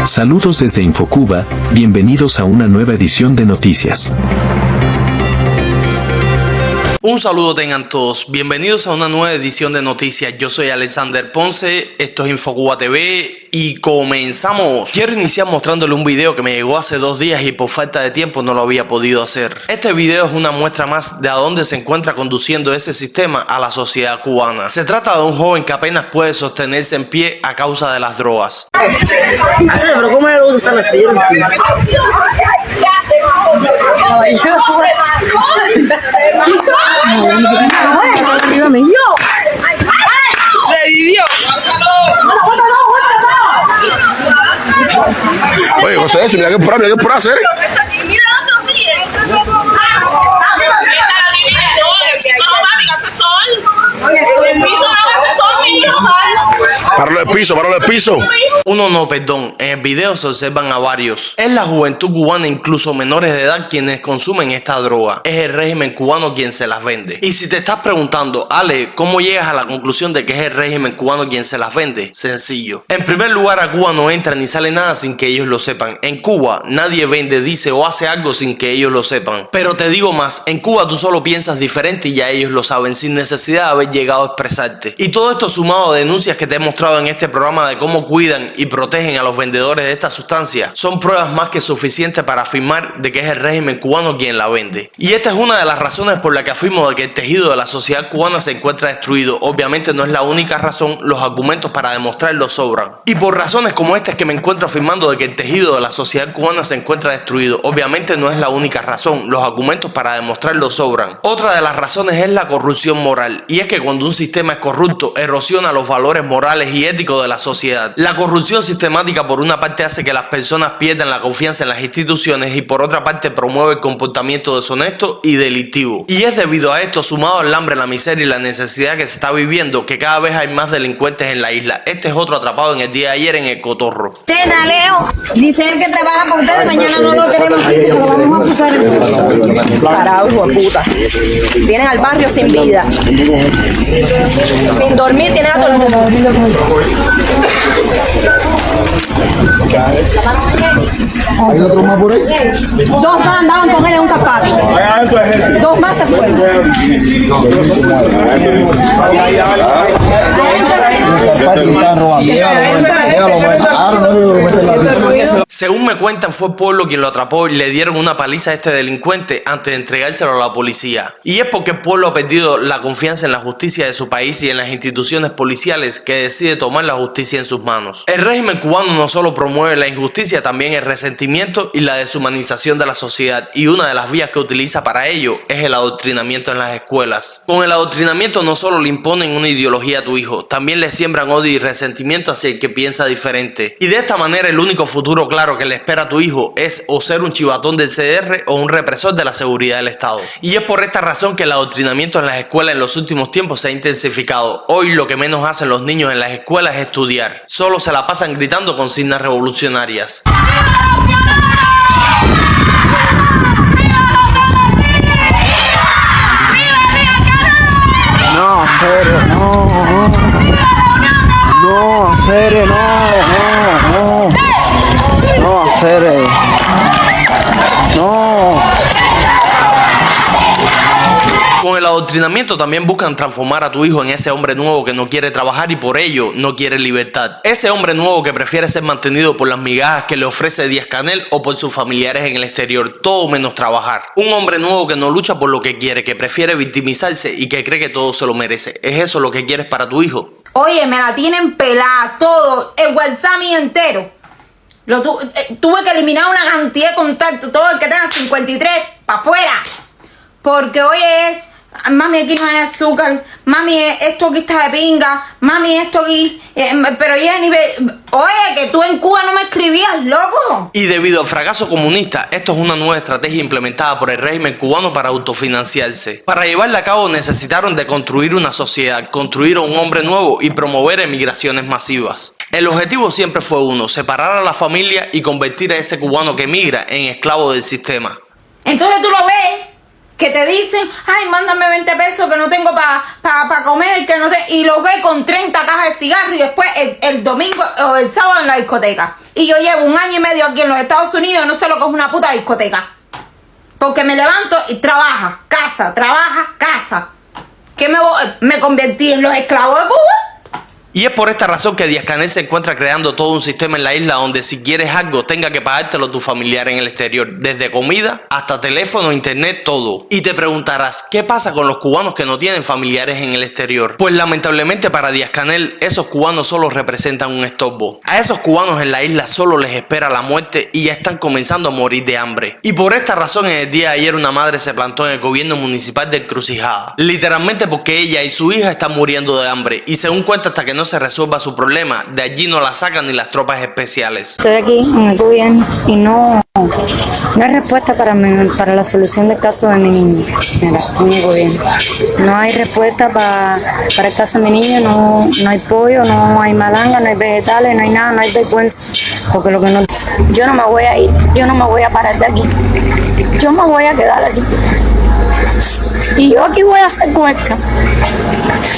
Saludos desde Infocuba, bienvenidos a una nueva edición de noticias. Un saludo tengan todos, bienvenidos a una nueva edición de noticias. Yo soy Alexander Ponce, esto es Infocuba TV y comenzamos. Quiero iniciar mostrándole un video que me llegó hace 2 días y por falta de tiempo no lo había podido hacer. Este video es una muestra más de a dónde se encuentra conduciendo ese sistema a la sociedad cubana. Se trata de un joven que apenas puede sostenerse en pie a causa de las drogas. Pero ¿cómo le gusta la silla? Revivió. Oye, José, mira que por hacer. Mira otro día. Páralo de piso. Uno no, perdón, en el video se observan a varios. Es la juventud cubana, incluso menores de edad, quienes consumen esta droga. Es el régimen cubano quien se las vende. Y si te estás preguntando, Ale, ¿cómo llegas a la conclusión de que es el régimen cubano quien se las vende? Sencillo. En primer lugar, a Cuba no entra ni sale nada sin que ellos lo sepan. En Cuba, nadie vende, dice o hace algo sin que ellos lo sepan. Pero te digo más, en Cuba tú solo piensas diferente y ya ellos lo saben, sin necesidad de haber llegado a expresarte. Y todo esto sumado a denuncias que te he mostrado en este programa de cómo cuidan y protegen a los vendedores de esta sustancia, son pruebas más que suficientes para afirmar de que es el régimen cubano quien la vende. Y esta es una de las razones por la que afirmo de que el tejido de la sociedad cubana se encuentra destruido. Obviamente no es la única razón, los argumentos para demostrarlo sobran. Y por razones como esta es que me encuentro afirmando de que el tejido de la sociedad cubana se encuentra destruido. Obviamente no es la única razón, los argumentos para demostrarlo sobran. Otra de las razones es la corrupción moral, y es que cuando un sistema es corrupto, erosiona los valores morales y éticos de la sociedad. La corrupción sistemática por una parte hace que las personas pierdan la confianza en las instituciones y por otra parte promueve el comportamiento deshonesto y delictivo. Y es debido a esto, sumado al hambre, la miseria y la necesidad que se está viviendo, que cada vez hay más delincuentes en la isla. Este es otro atrapado en el día de ayer en el Cotorro. Tena, Leo, dice él que trabaja con ustedes, mañana no lo tenemos aquí, pero lo vamos a acusar en carajo, hijo de puta. Tienen al barrio sin vida. Sin dormir, tienen a todo el mundo. ¿Hay otro más por ahí? 2 más andaban con él en un capado. 2 más se fueron. Según me cuentan, fue el pueblo quien lo atrapó y le dieron una paliza a este delincuente antes de entregárselo a la policía. Y es porque el pueblo ha perdido la confianza en la justicia de su país y en las instituciones policiales que decide tomar la justicia en sus manos. El régimen cubano no solo promueve la injusticia, también el resentimiento y la deshumanización de la sociedad. Y una de las vías que utiliza para ello es el adoctrinamiento en las escuelas. Con el adoctrinamiento no solo le imponen una ideología a tu hijo, también le siembran odio y resentimiento hacia el que piensa diferente. Y de esta manera el único futuro claro que le espera a tu hijo es o ser un chivatón del CDR o un represor de la seguridad del Estado. Y es por esta razón que el adoctrinamiento en las escuelas en los últimos tiempos se ha intensificado. Hoy lo que menos hacen los niños en las escuelas es estudiar. Solo se la pasan gritando consignas revolucionarias. No, serio, no. No, serio, no. No, serio. No. Con el adoctrinamiento también buscan transformar a tu hijo en ese hombre nuevo que no quiere trabajar y por ello no quiere libertad. Ese hombre nuevo que prefiere ser mantenido por las migajas que le ofrece Díaz-Canel o por sus familiares en el exterior, todo menos trabajar. Un hombre nuevo que no lucha por lo que quiere, que prefiere victimizarse y que cree que todo se lo merece. ¿Es eso lo que quieres para tu hijo? Oye, me la tienen pelada, todo, el WhatsApp mío entero. Tuve que eliminar una cantidad de contactos, todo el que tenga 53, para afuera. Porque, oye, mami, aquí no hay azúcar, mami, esto aquí está de pinga, mami, esto aquí, pero Jenny, oye, que tú en Cuba no me escribías, loco. Y debido al fracaso comunista, esto es una nueva estrategia implementada por el régimen cubano para autofinanciarse. Para llevarla a cabo necesitaron de construir una sociedad, construir a un hombre nuevo y promover emigraciones masivas. El objetivo siempre fue uno, separar a la familia y convertir a ese cubano que emigra en esclavo del sistema. Entonces tú lo ves, que te dicen, ay, mándame 20 pesos que no tengo para comer, que no te... y los ve con 30 cajas de cigarros y después el domingo o el sábado en la discoteca. Y yo llevo 1 año y medio aquí en los Estados Unidos y no sé lo que es una puta discoteca. Porque me levanto y trabaja, casa. ¿Qué me convertí en los esclavos de Cuba? Y es por esta razón que Díaz-Canel se encuentra creando todo un sistema en la isla donde si quieres algo tenga que pagártelo tu familiar en el exterior, desde comida hasta teléfono, internet, todo. Y te preguntarás, ¿qué pasa con los cubanos que no tienen familiares en el exterior? Pues lamentablemente para Díaz-Canel esos cubanos solo representan un estorbo. A esos cubanos en la isla solo les espera la muerte y ya están comenzando a morir de hambre. Y por esta razón en el día de ayer una madre se plantó en el gobierno municipal de Encrucijada, literalmente porque ella y su hija están muriendo de hambre y según cuenta hasta que no se resuelva su problema, de allí no la sacan ni las tropas especiales. Estoy aquí en el gobierno y no hay respuesta para la solución del caso de mi niño. Mira, en el gobierno. No hay respuesta para el caso de mi niño, no hay pollo, no hay malanga, no hay vegetales, no hay nada, no hay vergüenza. Porque lo que no... Yo no me voy a ir, yo no me voy a parar de aquí. Yo me voy a quedar aquí. Y yo aquí voy a hacer huelga.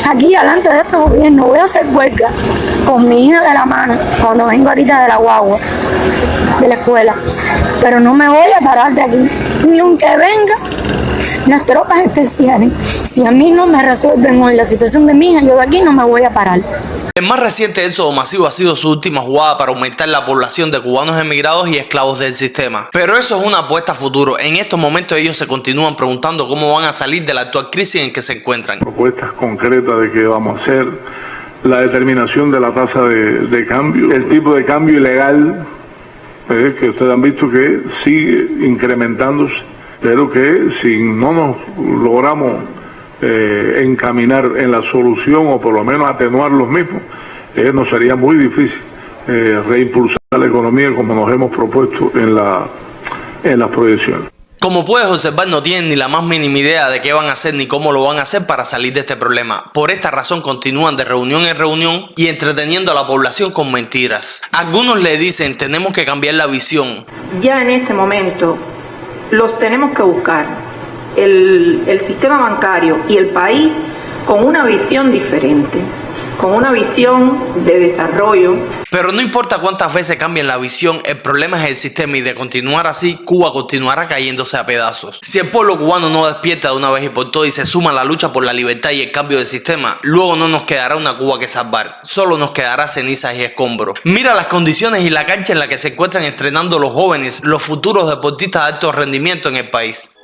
Aquí delante de este gobierno voy a hacer huelga con mi hija de la mano cuando vengo ahorita de la guagua de la escuela. Pero no me voy a parar de aquí, ni aunque vengan las tropas especiales. Si a mí no me resuelven hoy la situación de mi hija, yo de aquí no me voy a parar. El más reciente éxodo masivo ha sido su última jugada para aumentar la población de cubanos emigrados y esclavos del sistema. Pero eso es una apuesta a futuro. En estos momentos ellos se continúan preguntando cómo van a salir de la actual crisis en que se encuentran. Propuestas concretas de qué vamos a hacer, la determinación de la tasa de cambio, el tipo de cambio ilegal que ustedes han visto que sigue incrementándose, pero que si no nos logramos encaminar en la solución o por lo menos atenuar los mismos, nos sería muy difícil reimpulsar la economía como nos hemos propuesto en las proyecciones. Como puedes observar, no tienen ni la más mínima idea de qué van a hacer ni cómo lo van a hacer para salir de este problema. Por esta razón continúan de reunión en reunión y entreteniendo a la población con mentiras. Algunos le dicen, tenemos que cambiar la visión. Ya en este momento los tenemos que buscar. El sistema bancario y el país con una visión diferente, con una visión de desarrollo. Pero no importa cuántas veces cambien la visión, el problema es el sistema y de continuar así, Cuba continuará cayéndose a pedazos. Si el pueblo cubano no despierta de una vez y por todas y se suma a la lucha por la libertad y el cambio de sistema, luego no nos quedará una Cuba que salvar, solo nos quedará cenizas y escombros. Mira las condiciones y la cancha en la que se encuentran entrenando los jóvenes, los futuros deportistas de alto rendimiento en el país.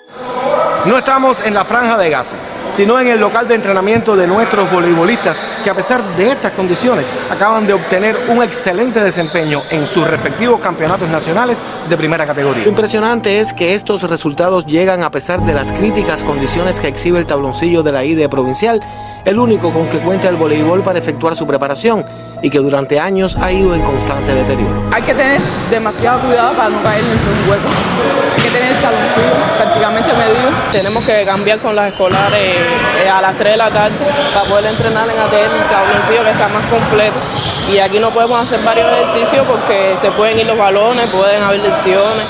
No estamos en la Franja de Gaza, sino en el local de entrenamiento de nuestros voleibolistas que a pesar de estas condiciones acaban de obtener un excelente desempeño en sus respectivos campeonatos nacionales de primera categoría. Lo impresionante es que estos resultados llegan a pesar de las críticas condiciones que exhibe el tabloncillo de la IDE provincial, el único con que cuenta el voleibol para efectuar su preparación y que durante años ha ido en constante deterioro. Hay que tener demasiado cuidado para no caer dentro de un hueco. Hay que tener el tabloncillo prácticamente medido. Tenemos que cambiar con las escolares a las 3 de la tarde para poder entrenar en ATL, el tabloncillo que está más completo. Y aquí no podemos hacer varios ejercicios porque se pueden ir los balones, pueden haber lesiones.